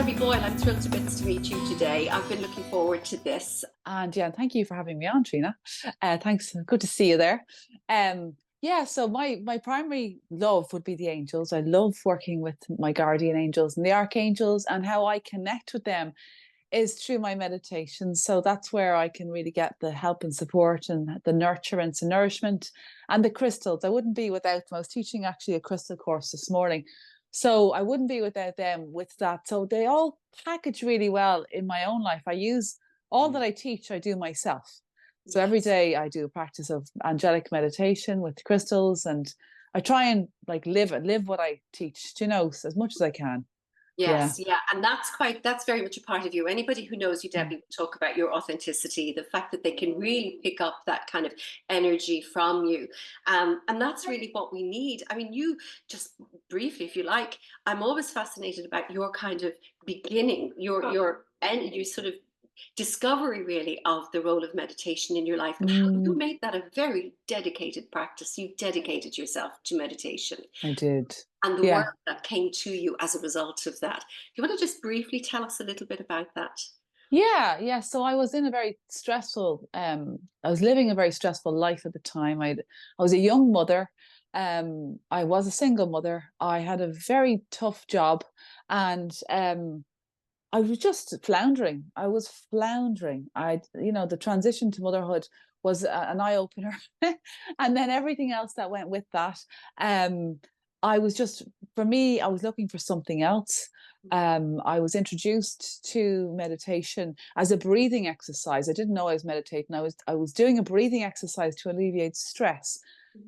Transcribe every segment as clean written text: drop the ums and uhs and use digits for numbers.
Debbie Boyle. I'm thrilled to bits to meet you today. I've been looking forward to this. And yeah, thank you for having me on, Trina. Thanks. Good to see you there. Yeah, so my primary love would be the angels. I love working with my guardian angels and the archangels, and how I connect with them is through my meditation. So that's where I can really get the help and support and the nurturance and nourishment and the crystals. I wouldn't be without them. I was teaching actually a crystal course this morning. So I wouldn't be without them with that. So they all package really well in my own life. I use all that I teach, I do myself. So every Yes. day I do a practice of angelic meditation with crystals, and I try and like live what I teach, as much as I can. Yeah. Yes, yeah, and that's very much a part of you. Anybody who knows you, Yeah. Debbie, will talk about your authenticity, the fact that they can really pick up that kind of energy from you, and that's really what we need. I mean, you just briefly, if you like, I'm always fascinated about your kind of beginning, your and you sort of discovery really of the role of meditation in your life and how you Mm, made that a very dedicated practice. You dedicated yourself to meditation I did. and the Yeah. work that came to you as a result of that. Do you want to just briefly tell us a little bit about that? Yeah. So I was in a very stressful, I was living a very stressful life at the time. I was a young mother. I was a single mother. I had a very tough job, and I was just floundering. I was floundering. The transition to motherhood was an eye opener, and then everything else that went with that. Um, I was just, for me, I was looking for something else. I was introduced to meditation as a breathing exercise. I didn't know I was meditating. I was doing a breathing exercise to alleviate stress.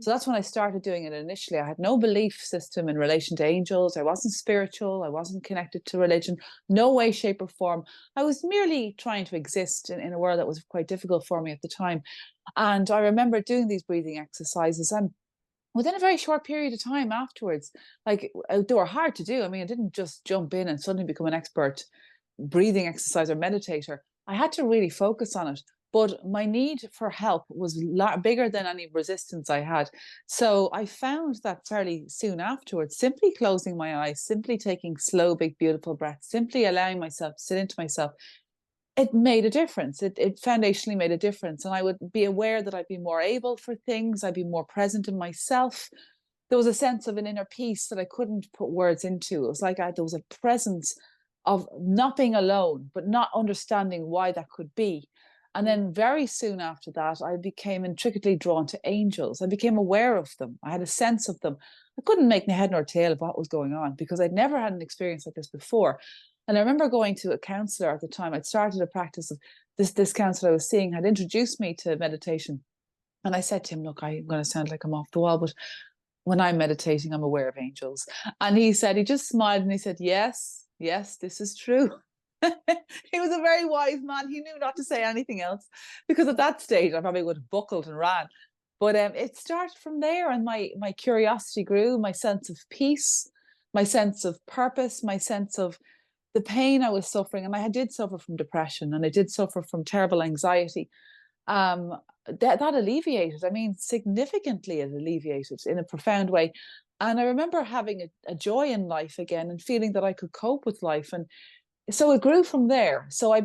So that's when I started doing it initially. I had no belief system in relation to angels. I wasn't spiritual. I wasn't connected to religion. No way, shape, or form. I was merely trying to exist in a world that was quite difficult for me at the time. And I remember doing these breathing exercises, and within a very short period of time afterwards, like they were hard to do. I mean, I didn't just jump in and suddenly become an expert breathing exercise or meditator. I had to really focus on it. But my need for help was bigger than any resistance I had. So I found that fairly soon afterwards, simply closing my eyes, simply taking slow, big, beautiful breaths, simply allowing myself to sit into myself, it made a difference. It foundationally made a difference. And I would be aware that I'd be more able for things, I'd be more present in myself. There was a sense of an inner peace that I couldn't put words into. It was like there was a presence of not being alone, but not understanding why that could be. And then very soon after that, I became intricately drawn to angels. I became aware of them. I had a sense of them. I couldn't make my head nor tail of what was going on because I'd never had an experience like this before. And I remember going to a counselor at the time. I'd started a practice of this counselor I was seeing had introduced me to meditation. And I said to him, look, I'm going to sound like I'm off the wall, but when I'm meditating, I'm aware of angels. And he just smiled and he said, yes, yes, this is true. He was a very wise man. He knew not to say anything else because at that stage I probably would have buckled and ran. But it started from there, and my curiosity grew, my sense of peace, my sense of purpose, my sense of the pain I was suffering. And I did suffer from depression, and I did suffer from terrible anxiety. um, that alleviated. I mean, significantly it alleviated in a profound way. And I remember having a joy in life again and feeling that I could cope with life. And so it grew from there. So I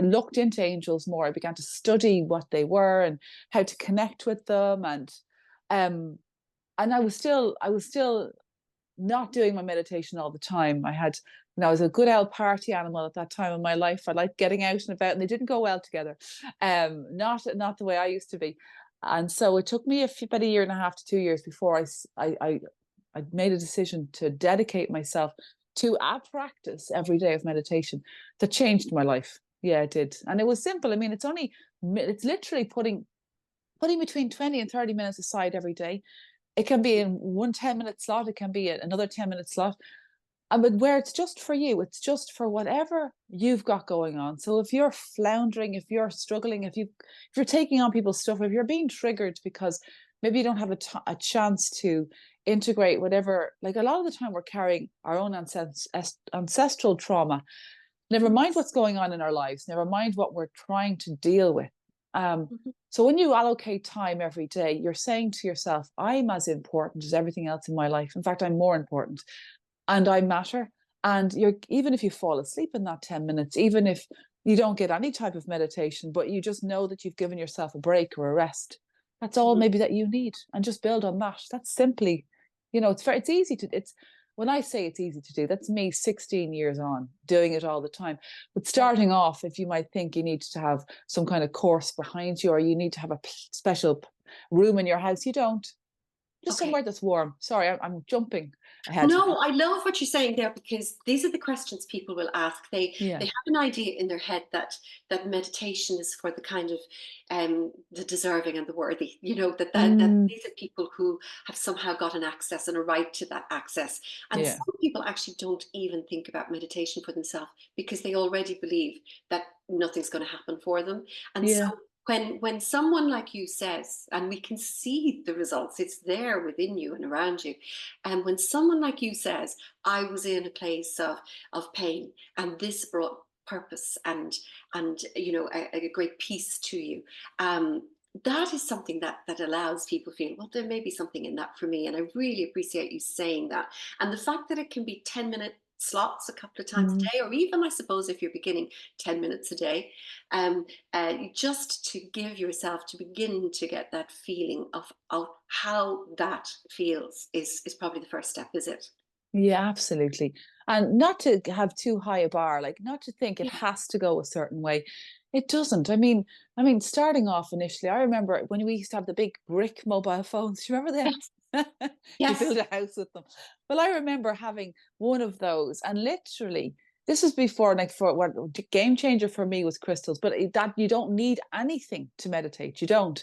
looked into angels more. I began to study what they were and how to connect with them. Um, and I was still not doing my meditation all the time. I was a good old party animal at that time in my life. I liked getting out and about, and they didn't go well together. Not the way I used to be. And so it took me about a year and a half to 2 years before I made a decision to dedicate myself to a practice every day of meditation that changed my life. Yeah, it did. And it was simple. I mean, it's literally putting between 20 and 30 minutes aside every day. It can be in one 10-minute slot, it can be another 10-minute slot. But where it's just for you, it's just for whatever you've got going on. So if you're floundering, if you're struggling, if you're taking on people's stuff, if you're being triggered because maybe you don't have a chance to integrate whatever, like a lot of the time we're carrying our own ancestral trauma. Never mind what's going on in our lives, never mind what we're trying to deal with. Um, Mhm. so when you allocate time every day, you're saying to yourself, I'm as important as everything else in my life. In fact, I'm more important, and I matter. And even if you fall asleep in that 10 minutes, even if you don't get any type of meditation, but you just know that you've given yourself a break or a rest, that's all Mm. maybe that you need. And just build on that. That's simply, it's easy to, when I say it's easy to do, that's me 16 years on doing it all the time. But starting off, if you might think you need to have some kind of course behind you, or you need to have a special room in your house, you don't. Just Okay. somewhere that's warm. Sorry, I'm jumping ahead. No, I love what you're saying there, because these are the questions people will ask. They Yeah. have an idea in their head that meditation is for the kind of the deserving and the worthy. That Mm, these are people who have somehow got an access and a right to that access. And yeah. some people actually don't even think about meditation for themselves, because they already believe that nothing's going to happen for them. And so Yeah. when someone like you says, and we can see the results, it's there within you and around you, and when someone like you says, I was in a place of pain, and this brought purpose and a great peace to you, that is something that allows people to feel, well, there may be something in that for me. And I really appreciate you saying that. And the fact that it can be 10-minute slots a couple of times Mm. a day, or even, I suppose, if you're beginning, 10 minutes a day, um, just to give yourself, to begin to get that feeling of how that feels, is probably the first step, is it? Yeah, absolutely. And not to have too high a bar, like not to think it Yeah. has to go a certain way. It doesn't. I mean, starting off initially, I remember when we used to have the big brick mobile phones. You remember Yes. them? You Yes. build a house with them. Well, I remember having one of those, and literally, this was before, like, for what the game changer for me was crystals. But that you don't need anything to meditate. You don't.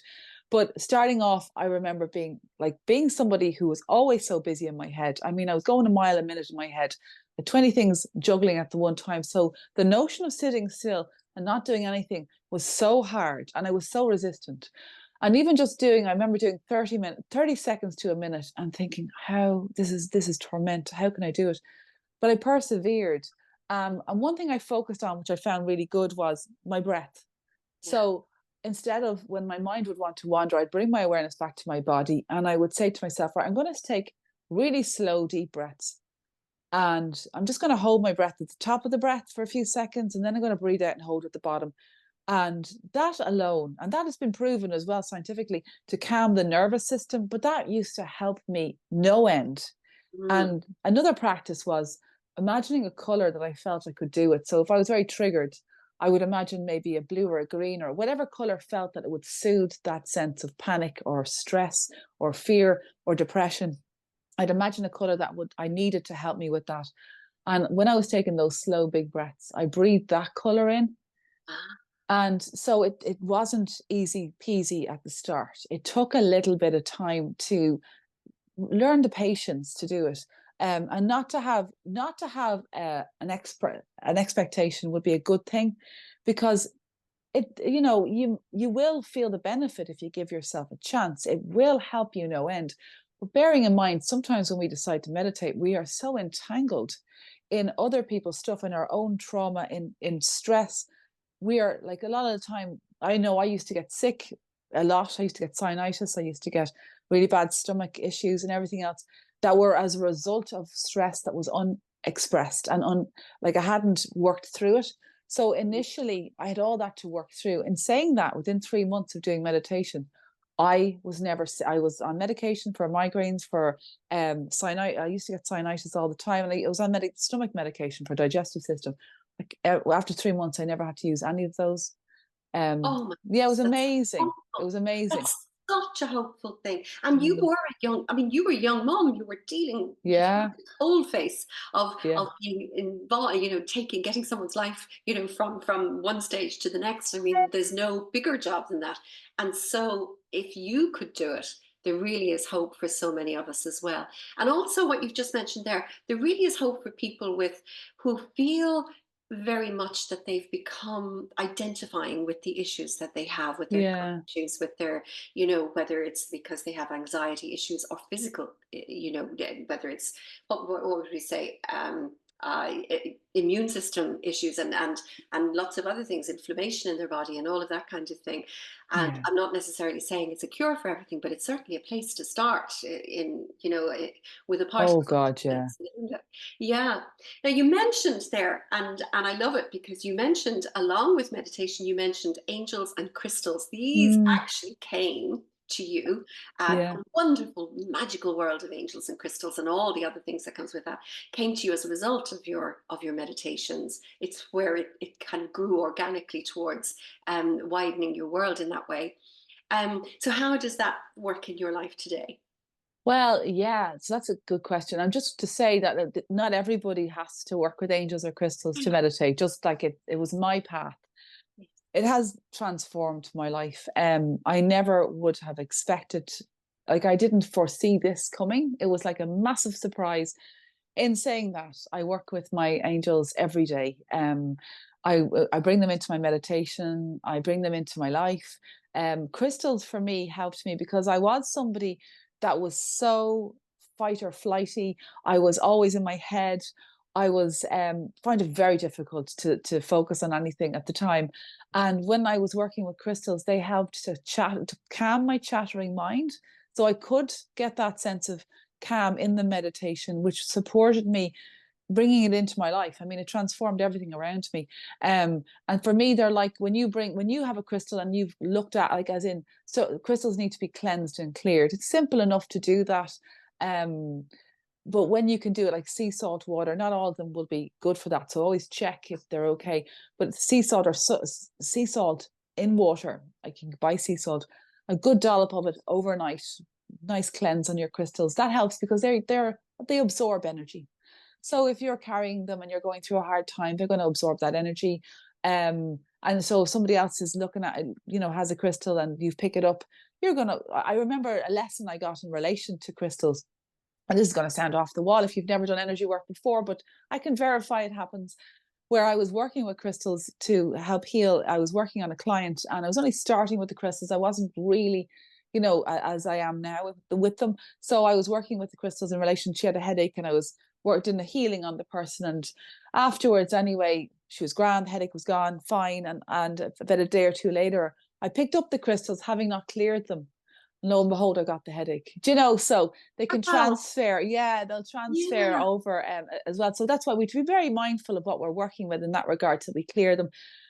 But starting off, I remember being somebody who was always so busy in my head. I mean, I was going a mile a minute in my head, 20 things juggling at the one time. So the notion of sitting still and not doing anything was so hard, and I was so resistant. And even just doing, I remember doing 30 seconds to a minute and thinking, how this is torment. How can I do it? But I persevered. And one thing I focused on, which I found really good, was my breath. Yeah. So instead of when my mind would want to wander, I'd bring my awareness back to my body, and I would say to myself, right, I'm going to take really slow, deep breaths. And I'm just going to hold my breath at the top of the breath for a few seconds, and then I'm going to breathe out and hold at the bottom. And that alone, and that has been proven as well scientifically to calm the nervous system, but that used to help me no end. Mm. And another practice was imagining a color that I felt I could do with. So if I was very triggered, I would imagine maybe a blue or a green or whatever color felt that it would soothe that sense of panic or stress or fear or depression. I'd imagine a color that would I needed to help me with that. And when I was taking those slow, big breaths, I breathed that color in. Ah. And so it wasn't easy peasy at the start. It took a little bit of time to learn the patience to do it, and not to have an expectation would be a good thing, because you will feel the benefit if you give yourself a chance. It will help you no end. But bearing in mind, sometimes when we decide to meditate, we are so entangled in other people's stuff, in our own trauma, in stress. We are like, a lot of the time, I know I used to get sick a lot. I used to get sinusitis. I used to get really bad stomach issues and everything else that were as a result of stress that was unexpressed and like I hadn't worked through it. So initially, I had all that to work through. In saying that, within 3 months of doing meditation, I was on medication for migraines, for sinusitis. I used to get sinusitis all the time, and I was on stomach medication for digestive system. Like, after 3 months, I never had to use any of those. Oh my Yeah, it was goodness, that's amazing. It wonderful. was amazing. That's such a hopeful thing. And you Mm. were a young, I mean, you were a young mom. You were dealing with Yeah, the whole face yeah, of being involved, getting someone's life, from one stage to the next. I mean, there's no bigger job than that. And so if you could do it, there really is hope for so many of us as well. And also what you've just mentioned there really is hope for people who feel very much that they've become identifying with the issues that they have, with their gut yeah, issues, with their, whether it's because they have anxiety issues or physical, whether it's, what would we say? immune system issues, and lots of other things, inflammation in their body and all of that kind of thing. And Yeah. I'm not necessarily saying it's a cure for everything, but it's certainly a place to start in, with a part of Oh God, yeah. confidence, isn't it? Yeah. Now you mentioned there, and I love it because you mentioned, along with meditation, you mentioned angels and crystals. These Mm, actually came to you, yeah. the wonderful magical world of angels and crystals and all the other things that comes with that came to you as a result of your meditations. It's where it kind of grew organically towards widening your world in that way. So how does that work in your life today? Well, yeah, so that's a good question. And just to say that not everybody has to work with angels or crystals to meditate, just like it was my path. It has transformed my life. I never would have expected, like I didn't foresee this coming. It was like a massive surprise. In saying that, I work with my angels every day. I bring them into my meditation. I bring them into my life. Crystals for me helped me because I was somebody that was so fight or flighty. I was always in my head. I was find it very difficult to focus on anything at the time. And when I was working with crystals, they helped to calm my chattering mind, so I could get that sense of calm in the meditation, which supported me bringing it into my life. I mean, it transformed everything around me. And for me, they're like when you have a crystal and you've looked at, like, as in, so crystals need to be cleansed and cleared. It's simple enough to do that. Um, but when you can do it, like sea salt water, not all of them will be good for that. So always check if they're okay. But sea salt or sea salt in water, like you can buy sea salt, a good dollop of it overnight, nice cleanse on your crystals. That helps because they absorb energy. So if you're carrying them and you're going through a hard time, they're going to absorb that energy. And so if somebody else is looking at it, has a crystal and you pick it up, you're gonna. I remember a lesson I got in relation to crystals, and this is going to sound off the wall if you've never done energy work before, but I can verify it happens. Where I was working with crystals to help heal, I was working on a client and I was only starting with the crystals. I wasn't really, as I am now with them. So I was working with the crystals in relation. She had a headache and I was worked in the healing on the person. And afterwards, anyway, she was grand, the headache was gone, fine. And about a day or two later, I picked up the crystals, having not cleared them. Lo and behold, I got the headache. Do you know? So they can Wow. transfer. Yeah, they'll transfer Yeah. over as well. So that's why we have to be very mindful of what we're working with in that regard, so we clear them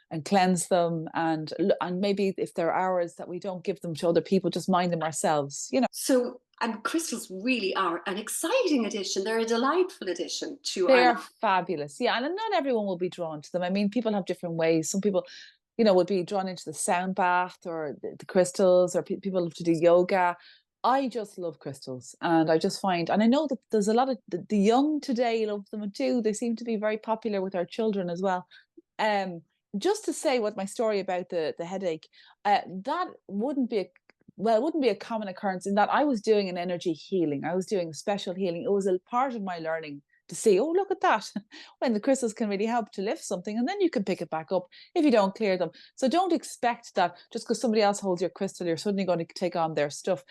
and cleanse them, and maybe if there are hours that we don't give them to other people, just mind them ourselves. So, and crystals really are an exciting addition. They're a delightful addition to They our are life. fabulous. Yeah, and not everyone will be drawn to them. I mean, people have different ways. Some people, would be drawn into the sound bath or the crystals, or people love to do yoga. I just love crystals, and I just find, and I know that there's a lot of the young today love them too. They seem to be very popular with our children as well. Um, just to say what my story about the headache, that wouldn't be it wouldn't be a common occurrence in that I was doing an energy healing. I was doing special healing. It was a part of my learning to see, oh, look at that, when the crystals can really help to lift something, and then you can pick it back up if you don't clear them. So don't expect that just because somebody else holds your crystal, you're suddenly going to take on their stuff.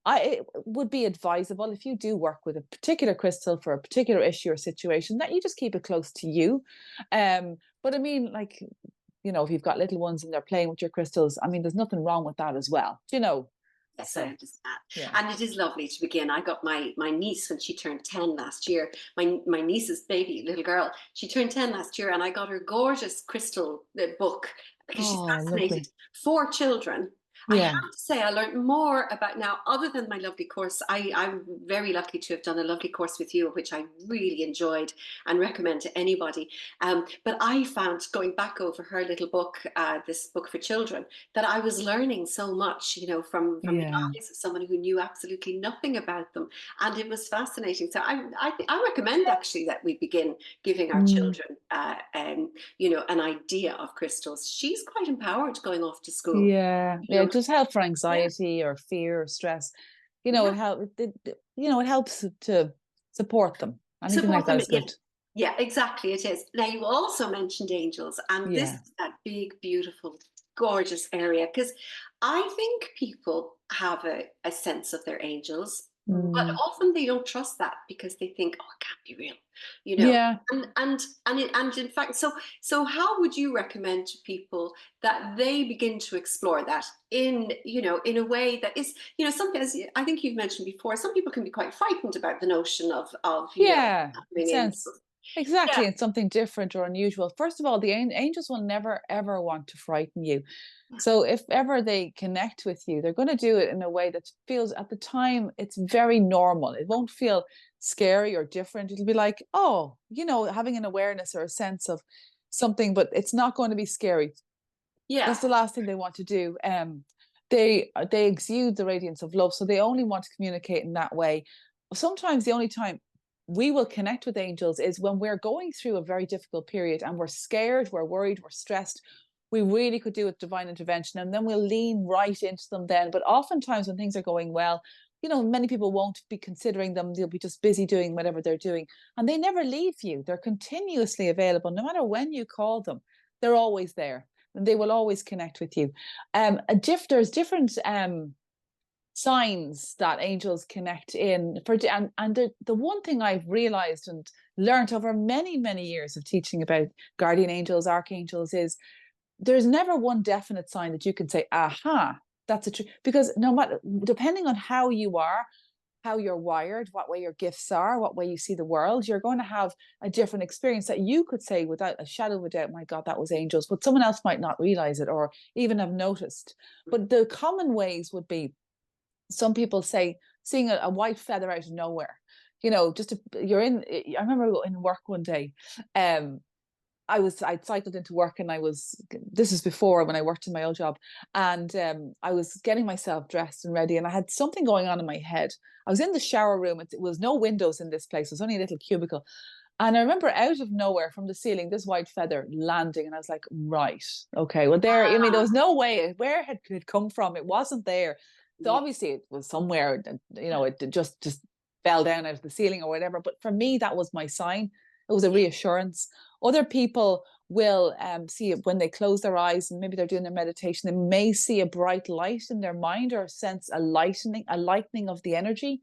It would be advisable, if you do work with a particular crystal for a particular issue or situation, that you just keep it close to you. But I mean, like, if you've got little ones and they're playing with your crystals, I mean, there's nothing wrong with that as well. Yes, I So, understand. yeah. And it is lovely to begin. I got my niece when she turned 10 last year. My niece's baby, little girl, she turned 10 last year, and I got her gorgeous crystal book because she's Oh, fascinated. lovely. For children. I have Yeah. to say, I learned more about now, other than my lovely course. I'm very lucky to have done a lovely course with you, which I really enjoyed and recommend to anybody. But I found, going back over her little book, this book for children, that I was learning so much, from the Yeah. eyes of someone who knew absolutely nothing about them, and it was fascinating. So I recommend actually that we begin giving our Mm, children, an idea of crystals. She's quite empowered going off to school. yeah. You Yeah. know, It does help for yeah, anxiety or fear or stress. yeah. It helps to support them. Anything like Support that them. is Yeah, good. yeah, exactly. It is. Now, you also mentioned angels, and this Yeah. is that big, beautiful, gorgeous area, because I think people have a sense of their angels. But Mm. often they don't trust that because they think, "Oh, it can't be real," you know? Yeah. And in fact, so how would you recommend to people that they begin to explore that in, in a way that is, something, as I think you've mentioned before, some people can be quite frightened about the notion of, Yeah. It having sounds angels. Yeah, exactly. It's something different or unusual. First of all, the angels will never ever want to frighten you. So if ever they connect with you, they're going to do it in a way that feels at the time it's very normal. It won't feel scary or different. It'll be like, oh, having an awareness or a sense of something, but it's not going to be scary. yeah, That's the last thing they want to do. They exude the radiance of love, so they only want to communicate in that way. Sometimes the only time we will connect with angels is when we're going through a very difficult period and we're scared, we're worried, we're stressed. We really could do with divine intervention, and then we'll lean right into them then. But oftentimes when things are going well, many people won't be considering them. They'll be just busy doing whatever they're doing. And they never leave you. They're continuously available. No matter when you call them, they're always there. And they will always connect with you. There's different signs that angels connect in for, and the one thing I've realized and learned over many many years of teaching about guardian angels, archangels, is there's never one definite sign that you can say, aha, that's a true, because no matter, depending on how you are, how you're wired, what way your gifts are, what way you see the world, you're going to have a different experience that you could say without a shadow of a doubt, my God, that was angels, but someone else might not realize it or even have noticed. But the common ways would be, some people say seeing a white feather out of nowhere. You're in. I remember in work one day, I'd cycled into work and this is before when I worked in my old job, and I was getting myself dressed and ready, and I had something going on in my head. I was in the shower room. It was no windows in this place. It was only a little cubicle. And I remember out of nowhere from the ceiling, this white feather landing. And I was like, right, okay, well, there was no way, where had it come from? It wasn't there. So yeah, obviously it was somewhere, it just fell down out of the ceiling or whatever. But for me, that was my sign. It was a yeah. reassurance. Other people will see it when they close their eyes and maybe they're doing their meditation. They may see a bright light in their mind or sense a lightening of the energy.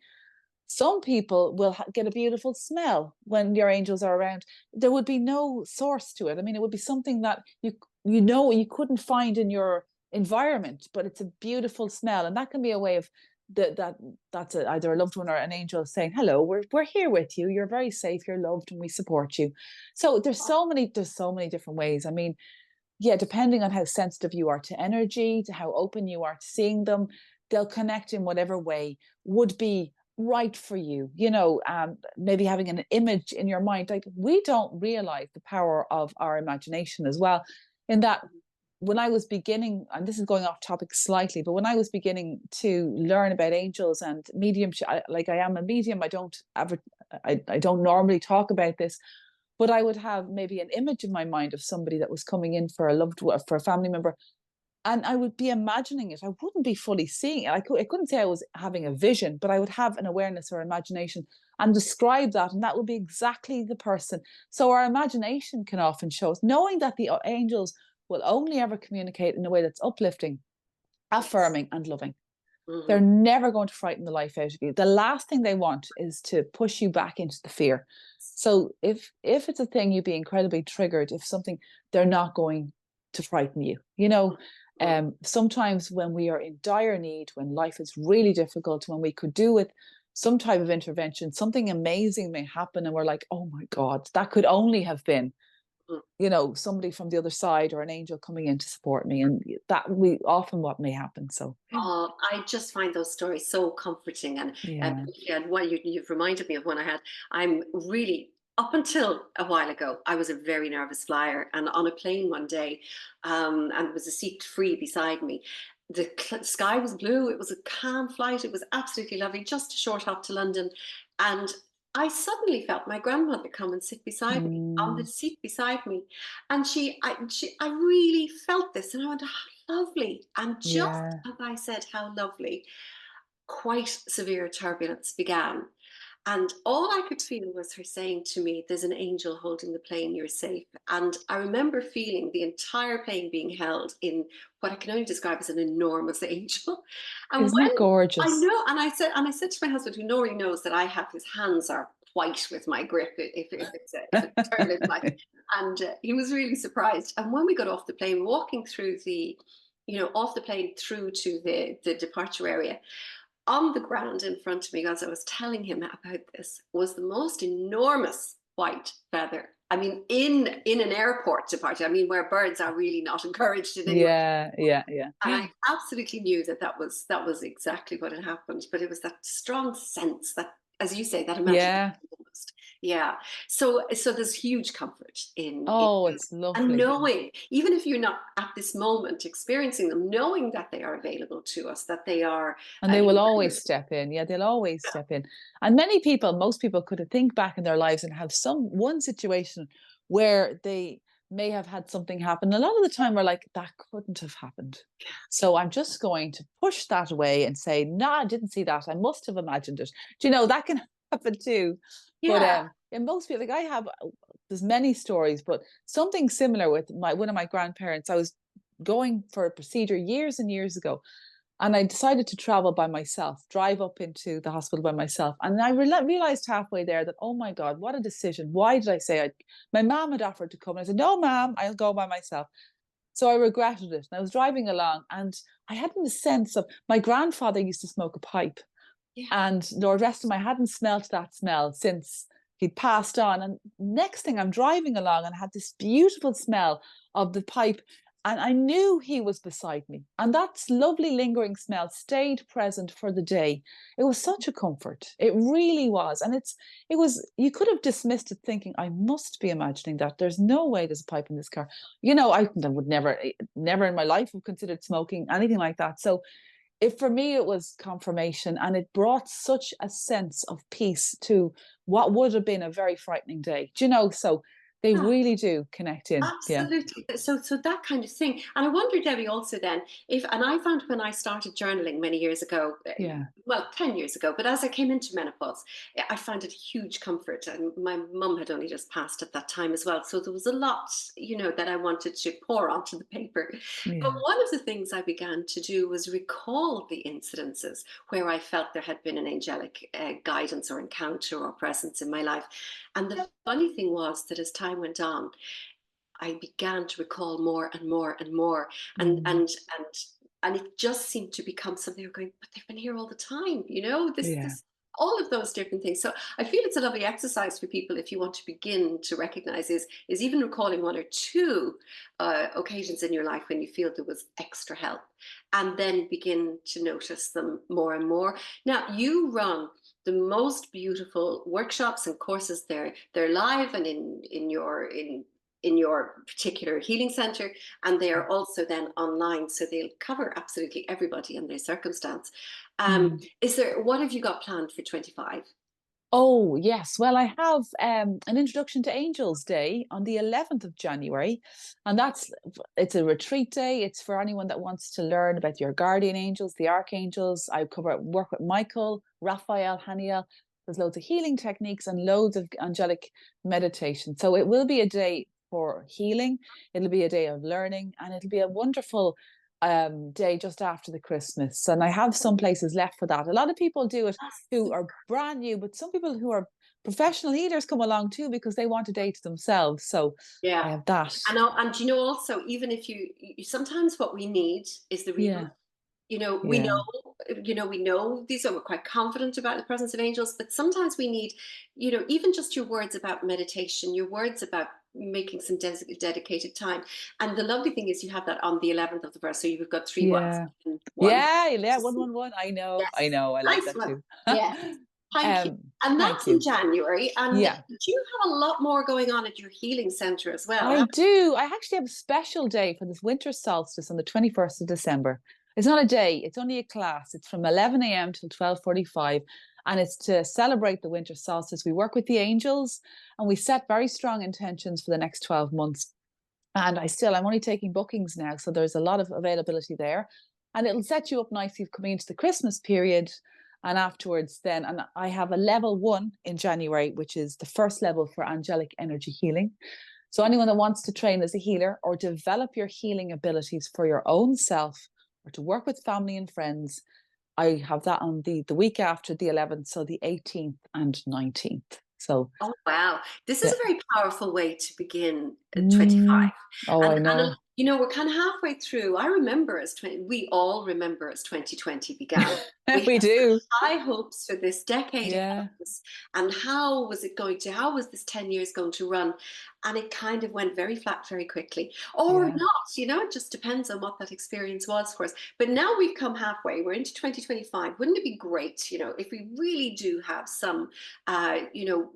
Some people will get a beautiful smell when your angels are around. There would be no source to it. I mean, it would be something that you couldn't find in your environment, but it's a beautiful smell, and that can be a way of that's either a loved one or an angel saying, "Hello, we're here with you. You're very safe. You're loved, and we support you." So there's so many different ways. I mean, yeah, depending on how sensitive you are to energy, to how open you are to seeing them, they'll connect in whatever way would be right for you. Maybe having an image in your mind. Like, we don't realize the power of our imagination as well. In that, when I was beginning, and this is going off topic slightly, but when I was beginning to learn about angels and mediumship, I am a medium. I don't normally talk about this, but I would have maybe an image in my mind of somebody that was coming in for for a family member, and I would be imagining it. I wouldn't be fully seeing it. I couldn't say I was having a vision, but I would have an awareness or imagination and describe that, and that would be exactly the person. So our imagination can often show us, knowing that the angels will only ever communicate in a way that's uplifting, Yes. affirming, and loving. They're Hmm. never going to frighten the life out of you. The last thing they want is to push you back into the fear. So if it's a thing, you'd be incredibly triggered. If something, they're not going to frighten you. Sometimes when we are in dire need, when life is really difficult, when we could do with some type of intervention, something amazing may happen, and we're like, oh my God, that could only have been, somebody from the other side or an angel coming in to support me. And that we often what may happen. So Oh, I just find those stories so comforting. And yeah. what you've reminded me of when I'm really, up until a while ago, I was a very nervous flyer. And on a plane one day, and there was a seat free beside me. The sky was blue. It was a calm flight. It was absolutely lovely, just a short hop to London. And I suddenly felt my grandmother come and sit beside me on the Mm, seat beside me. And I really felt this. And I went, how lovely. And just yeah. as I said, how lovely, quite severe turbulence began. And all I could feel was her saying to me, there's an angel holding the plane, you're safe. And I remember feeling the entire plane being held in what I can only describe as an enormous angel. And Isn't when it I gorgeous? know, and I said to my husband, who already knows that I have, his hands are white with my grip if it's turbulent like, and he was really surprised. And when we got off the plane, walking through off the plane through to the departure area, on the ground in front of me, as I was telling him about this, was the most enormous white feather. I mean, in an airport departure, I mean, where birds are really not encouraged in any way. Yeah, yeah, yeah. And I absolutely knew that was exactly what had happened. But it was that strong sense that, as you say, that imagination Yeah. almost. Yeah. So there's huge comfort in Oh, it's and lovely. knowing, even if you're not at this moment experiencing them, knowing that they are available to us, that they are, And they will you know, always step in. Yeah, they'll always step in. And many people, most people could think back in their lives and have one situation where they may have had something happen. A lot of the time we're like, that couldn't have happened. So I'm just going to push that away and say, no, I didn't see that. I must have imagined it. Do you know that can happen too? But yeah, in most people, like I have, there's many stories, but something similar with one of my grandparents. I was going for a procedure years and years ago, and I decided to travel by myself, drive up into the hospital by myself. And I realized halfway there that, oh my God, what a decision. Why did I say my mom had offered to come? And I said, no, mom, I'll go by myself. So I regretted it. And I was driving along and I had the sense of my grandfather used to smoke a pipe. yeah. And Lord rest him, I hadn't smelt that smell since he'd passed on. And next thing I'm driving along and had this beautiful smell of the pipe. And I knew he was beside me. And that lovely lingering smell stayed present for the day. It was such a comfort. It really was. And you could have dismissed it thinking, I must be imagining that. There's no way there's a pipe in this car. I would never in my life have considered smoking, anything like that. So for me it was confirmation, and it brought such a sense of peace to what would have been a very frightening day. So they Yeah. really do connect in. Yeah. Absolutely. So that kind of thing. And I wonder, Debbie, also then, and I found when I started journaling many years ago, Yeah. well, 10 years ago, but as I came into menopause, I found it a huge comfort. And my mum had only just passed at that time as well. So there was a lot, that I wanted to pour onto the paper. But Yeah. one of the things I began to do was recall the incidences where I felt there had been an angelic guidance or encounter or presence in my life. And the funny thing was that as time went on, I began to recall more and more and more, and Mm. and and and it just seemed to become something of going, but they've been here all the time, this Yeah. this all of those different things. So I feel it's a lovely exercise for people if you want to begin to recognize is even recalling one or two occasions in your life when you feel there was extra help, and then begin to notice them more and more. Now you run the most beautiful workshops and courses. They're live and in your particular healing center, and they are also then online, so they'll cover absolutely everybody and their circumstance. Mm. What have you got planned for 25? Oh, yes. Well, I have an introduction to Angels Day on the 11th of January. And it's a retreat day. It's for anyone that wants to learn about your guardian angels, the archangels. I work with Michael, Raphael, Haniel. There's loads of healing techniques and loads of angelic meditation. So it will be a day for healing. It'll be a day of learning, and it'll be a wonderful day just after the Christmas. And I have some places left for that. A lot of people do it who are brand new, but some people who are professional healers come along too because they want a day to themselves. So I Yeah. have that. And also, even if sometimes what we need is the reboot. Yeah, you know we yeah, know we know these are we're quite confident about the presence of angels, but sometimes we need, even just your words about meditation, your words about making some dedicated time. And the lovely thing is you have that on the 11th of the verse, so you've got three ones yeah, in one. yeah, yeah. 111. I know, I Yes, know. I like nice that one. too. Yes, thank you. And Thank that's in you. January, and Yeah. you have a lot more going on at your healing center as well, I haven't do. I actually have a special day for this winter solstice on the 21st of December. It's not a day, it's only a class. It's from 11 a.m. till 12:45, and it's to celebrate the winter solstice. We work with the angels and we set very strong intentions for the next 12 months. And I'm only taking bookings now, so there's a lot of availability there. And it'll set you up nicely coming into the Christmas period. And afterwards, then, and I have a level 1 in January, which is the first level for angelic energy healing. So anyone that wants to train as a healer or develop your healing abilities for your own self or to work with family and friends, I have that on the week after the 11th, so the 18th and 19th. So Oh, wow. This is yeah. a very powerful way to begin at 25. Mm. Oh, I know. You know, we're kind of halfway through. I remember we all remember as 2020 began. We We had such do. high hopes for this decade ahead Yeah. of us. And how was this 10 years going to run? And it kind of went very flat very quickly. Or Yeah. not, you know, it just depends on what that experience was for us. But now we've come halfway. We're into 2025. Wouldn't it be great, you know, if we really do have some, you know,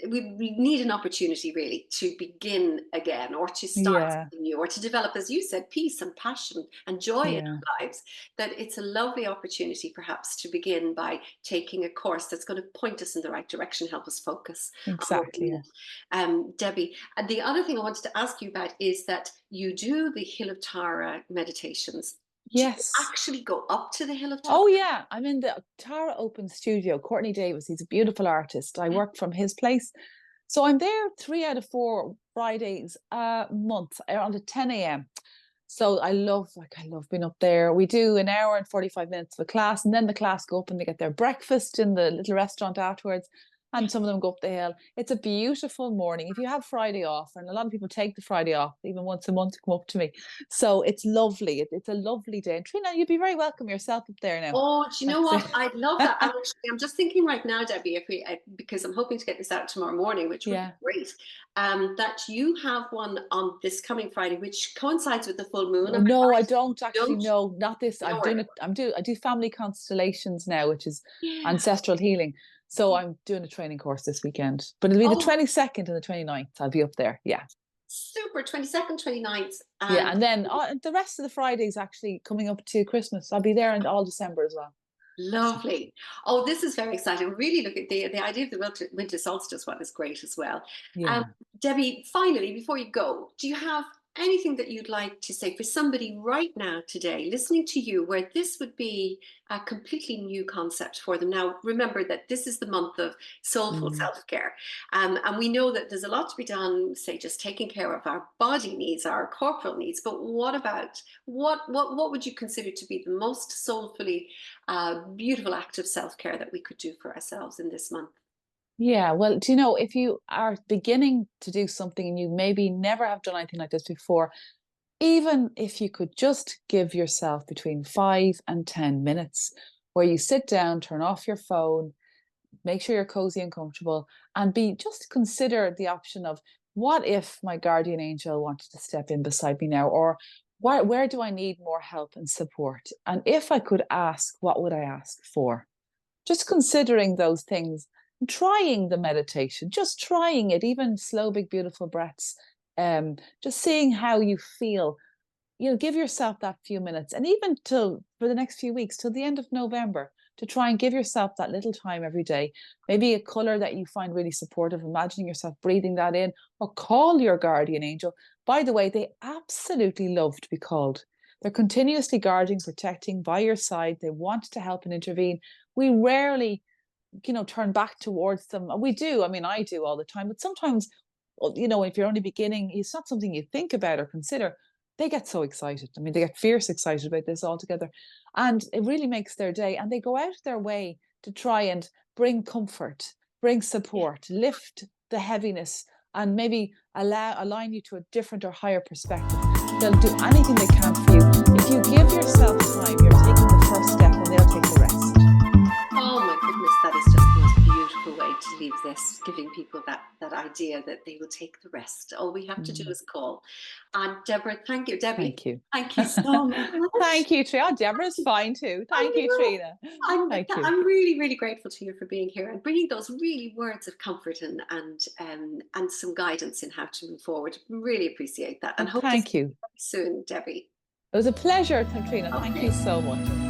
we need an opportunity really to begin again, or to start Yeah. something new, or to develop, as you said, peace and passion and joy in Yeah. our lives. That it's a lovely opportunity perhaps to begin by taking a course that's going to point us in the right direction, help us focus on what we Exactly. need. Yeah. Debbie, and the other thing I wanted to ask you about is that you do the Hill of Tara meditations. Do you Yes. actually go up to the Hill of Tara? Oh yeah, I'm in the Tara Open Studio. Courtney Davis, he's a beautiful artist. I work from his place. So I'm there 3 out of 4 Fridays a month around at 10 a.m. So I love being up there. We do an hour and 45 minutes of a class, and then the class go up and they get their breakfast in the little restaurant afterwards. And some of them go up the hill. It's a beautiful morning. If you have Friday off, and a lot of people take the Friday off, even once a month to come up to me. So it's lovely. It's a lovely day. And Trina, you'd be very welcome yourself up there now. Oh, do you know That's what? it. I'd love that. And actually, I'm just thinking right now, Debbie, because I'm hoping to get this out tomorrow morning, which would be Yeah. great, that you have one on this coming Friday, which coincides with the full moon. Oh, Am I no, I right? don't actually Don't know. Not this. don't I'm worry doing about it. I do family constellations now, which is it. ancestral healing. So Yeah. I'm doing a training course this weekend. But it'll be the Oh, 22nd and the 29th. I'll be up there. Yeah. super. 22nd, 29th, Yeah. and And then the rest of the Fridays actually coming up to Christmas. I'll be there in all December as well. So lovely. Oh, this is very exciting. Really look at the idea of the winter solstice one is great as well. Um, yeah. Debbie, finally, before you go, do you have anything that you'd like to say for somebody right now today listening to you where this would be a completely new concept for them? Now, remember that this is the month of soulful Mm. self-care. And we know that there's a lot to be done, say, just taking care of our body needs, our corporal needs. But what about what would you consider to be the most soulfully beautiful act of self-care that we could do for ourselves in this month? Yeah. Well, do you know, if you are beginning to do something and you maybe never have done anything like this before, even if you could just give yourself between 5 and 10 minutes where you sit down, turn off your phone, make sure you're cozy and comfortable, and be just consider the option of what if my guardian angel wanted to step in beside me now, or where do I need more help and support? And if I could ask, what would I ask for? Just considering those things, trying the meditation, just trying it, even slow, big, beautiful breaths, just seeing how you feel. Give yourself that few minutes, and even till for the next few weeks till the end of November, to try and give yourself that little time every day. Maybe a color that you find really supportive, imagining yourself breathing that in, or call your guardian angel. By the way, they absolutely love to be called. They're continuously guarding, protecting by your side. They want to help and intervene. We rarely, turn back towards them. We do. I mean, I do all the time, but sometimes, well, if you're only beginning, it's not something you think about or consider. They get so excited. I mean, they get fierce excited about this altogether. And it really makes their day. And they go out of their way to try and bring comfort, bring support, lift the heaviness, and maybe align you to a different or higher perspective. They'll do anything they can for you. If you give yourself time, you're taking the first step and they'll take the rest. Oh my goodness, that is just the most beautiful way to leave this, giving people that idea that they will take the rest. All we have to do Mm. is call. And Deborah, thank you, Debbie. Thank you. Thank you so much. Thank you, Trina. Oh, Deborah's fine too. I Thank you, know. Trina. Thank you. I'm really, really grateful to you for being here and bringing those really words of comfort and some guidance in how to move forward. Really appreciate that, and And hope to see thank you. you soon, Debbie. It was a pleasure, Trina. Thank you Okay. so much.